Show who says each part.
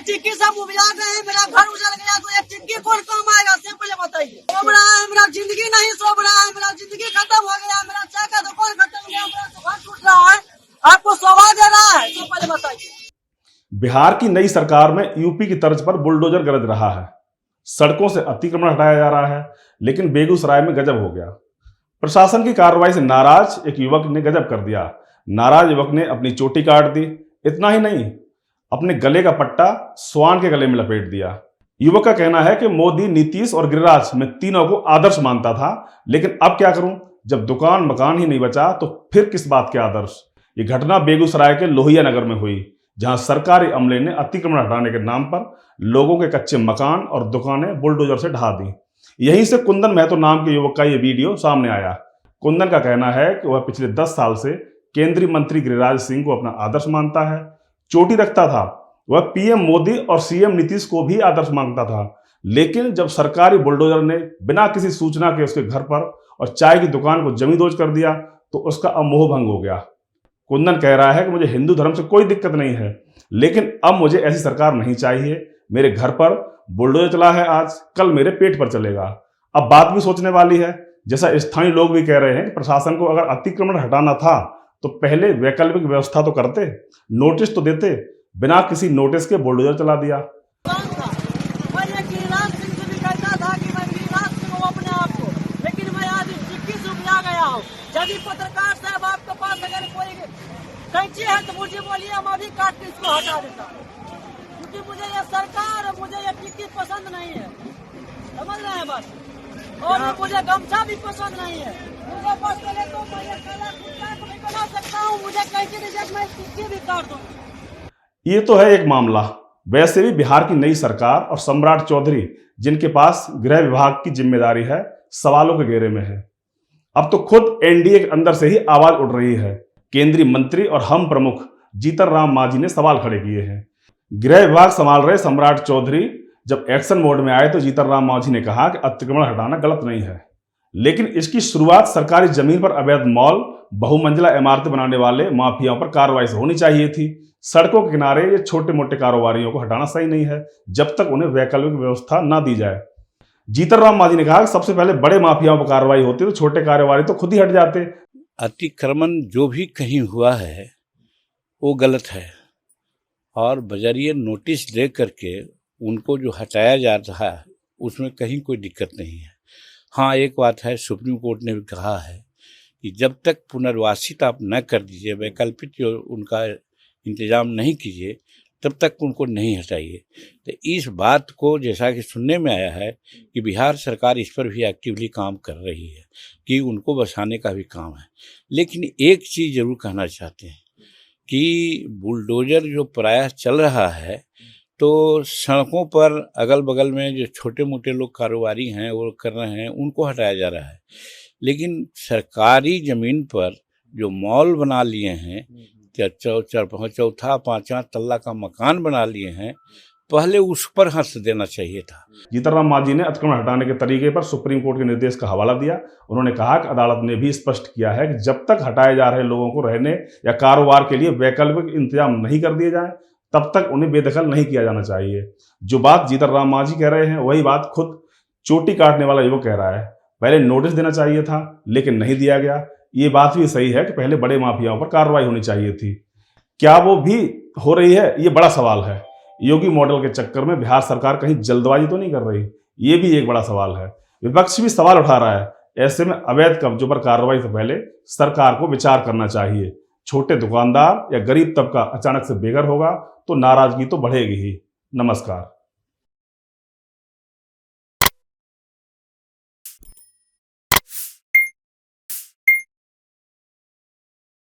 Speaker 1: टिक्की सब उबिया गए, मेरा घर उजड़ गया, तो ये टिक्की कौन काम आएगा सिर्फ मुझे बताइए। सोच रहा है मेरा जिंदगी नहीं सोच रहा है, मेरा जिंदगी खत्म हो गया, मेरा चाय का दुकान खत्म हो गया, मेरा दुकान टूट रहा है, आपको सवाल दे रहा है, तो पहले बताइए।
Speaker 2: बिहार की नई सरकार में यूपी की तर्ज पर बुलडोजर गरज रहा है। सड़कों से अतिक्रमण हटाया जा रहा है, लेकिन बेगूसराय में गजब हो गया। प्रशासन की कार्रवाई से नाराज एक युवक ने गजब कर दिया। नाराज युवक ने अपनी चोटी काट दी। इतना ही नहीं, अपने गले का पट्टा स्वान के गले में लपेट दिया। युवक का कहना है कि मोदी, नीतीश और गिरिराज में तीनों को आदर्श मानता था, लेकिन अब क्या करूं, जब दुकान मकान ही नहीं बचा तो फिर किस बात के आदर्श। ये घटना बेगूसराय के लोहिया नगर में हुई, जहां सरकारी अमले ने अतिक्रमण हटाने के नाम पर लोगों के कच्चे मकान और दुकानें बुलडोजर से ढहा दी। यहीं से कुंदन महतो नाम के युवक का यह वीडियो सामने आया। कुंदन का कहना है कि वह पिछले 10 साल से केंद्रीय मंत्री गिरिराज सिंह को अपना आदर्श मानता है, चोटी रखता था। वह पीएम मोदी और सीएम नीतीश को भी आदर्श मानता था, लेकिन जब सरकारी बुलडोजर ने बिना किसी सूचना के उसके घर पर और चाय की दुकान को जमींदोज कर दिया तो उसका अब मोह भंग हो गया। कुंदन कह रहा है कि मुझे हिंदू धर्म से कोई दिक्कत नहीं है, लेकिन अब मुझे ऐसी सरकार नहीं चाहिए। मेरे घर पर बुलडोजर चला है आज, कल मेरे पेट पर चलेगा। अब बात भी सोचने वाली है। जैसा स्थानीय लोग भी कह रहे हैं कि प्रशासन को अगर अतिक्रमण हटाना था तो पहले वैकल्पिक व्यवस्था तो करते, नोटिस तो देते। बिना किसी नोटिस के बुलडोजर चला दिया।
Speaker 1: मैं गिरिराज सिंह से भी कहता था कि मैं गिरिराज सिंह हूं अपने आप को, लेकिन मैं आज इस टिक्की से उबिया गया हूँ। यदि पत्रकार साहब आपके पास अगर कोई कैंची है तो मुझे बोलिए, हम अभी काट के इसको हटा देता, क्योंकि मुझे ये सरकार, मुझे ये टिक्की पसंद नहीं है, समझ रहे हैं बात। और मुझे गमछा भी पसंद नहीं है। मुझे बस चले तो मैं ये काला कुत्ता को भी बना सकता हूँ, मुझे कैंची नहीं, मैं टिक्की भी काट दूँ।
Speaker 2: ये तो है एक मामला। वैसे भी बिहार की नई सरकार और सम्राट चौधरी, जिनके पास गृह विभाग की जिम्मेदारी है, सवालों के घेरे में है। अब तो खुद एनडीए के अंदर से ही आवाज उठ रही है। केंद्रीय मंत्री और हम प्रमुख जीतन राम मांझी ने सवाल खड़े किए हैं। गृह विभाग संभाल रहे सम्राट चौधरी जब एक्शन मोड में आए तो जीतन राम मांझी ने कहा कि अतिक्रमण हटाना गलत नहीं है, लेकिन इसकी शुरुआत सरकारी जमीन पर अवैध मॉल, बहुमंजिला इमारतें बनाने वाले माफियाओं पर कार्रवाई से होनी चाहिए थी। सड़कों के किनारे ये छोटे मोटे कारोबारियों को हटाना सही नहीं है जब तक उन्हें वैकल्पिक व्यवस्था ना दी जाए। जीतन राम मांझी ने कहा कि सबसे पहले बड़े माफियाओं पर कार्रवाई होती तो छोटे कारोबारी तो खुद ही हट जाते।
Speaker 3: अतिक्रमण जो भी कहीं हुआ है वो गलत है, और बजरिए नोटिस दे करके उनको जो हटाया जा रहा है उसमें कहीं कोई दिक्कत नहीं है। हाँ, एक बात है, सुप्रीम कोर्ट ने भी कहा है कि जब तक पुनर्वासित आप न कर दीजिए, वैकल्पिक जो उनका इंतजाम नहीं कीजिए, तब तक उनको नहीं हटाइए। तो इस बात को जैसा कि सुनने में आया है कि बिहार सरकार इस पर भी एक्टिवली काम कर रही है कि उनको बसाने का भी काम है। लेकिन एक चीज़ जरूर कहना चाहते हैं कि बुलडोजर जो प्रायः चल रहा है तो सड़कों पर अगल बगल में जो छोटे मोटे लोग कारोबारी हैं वो कर रहे हैं, उनको हटाया जा रहा है। लेकिन सरकारी ज़मीन पर जो मॉल बना लिए हैं, चौथा पांचवा तल्ला का मकान बना लिए हैं, पहले उस पर हंस देना चाहिए था।
Speaker 2: जीतन राम मांझी ने अतिक्रमण हटाने के तरीके पर सुप्रीम कोर्ट के निर्देश का हवाला दिया। उन्होंने कहा कि अदालत ने भी स्पष्ट किया है कि जब तक हटाए जा रहे लोगों को रहने या कारोबार के लिए वैकल्पिक इंतजाम नहीं कर दिए जाए तब तक उन्हें बेदखल नहीं किया जाना चाहिए। जो बात जीतन राम मांझी कह रहे हैं वही बात खुद चोटी काटने वाला युवक कह रहा है। पहले नोटिस देना चाहिए था, लेकिन नहीं दिया गया। ये बात भी सही है कि पहले बड़े माफियाओं पर कार्रवाई होनी चाहिए थी। क्या वो भी हो रही है, ये बड़ा सवाल है। योगी मॉडल के चक्कर में बिहार सरकार कहीं जल्दबाजी तो नहीं कर रही, ये भी एक बड़ा सवाल है। विपक्ष भी सवाल उठा रहा है। ऐसे में अवैध कब्जों पर कार्रवाई से पहले सरकार को विचार करना चाहिए। छोटे दुकानदार या गरीब तबका अचानक से बेघर होगा तो नाराजगी तो बढ़ेगी ही। नमस्कार।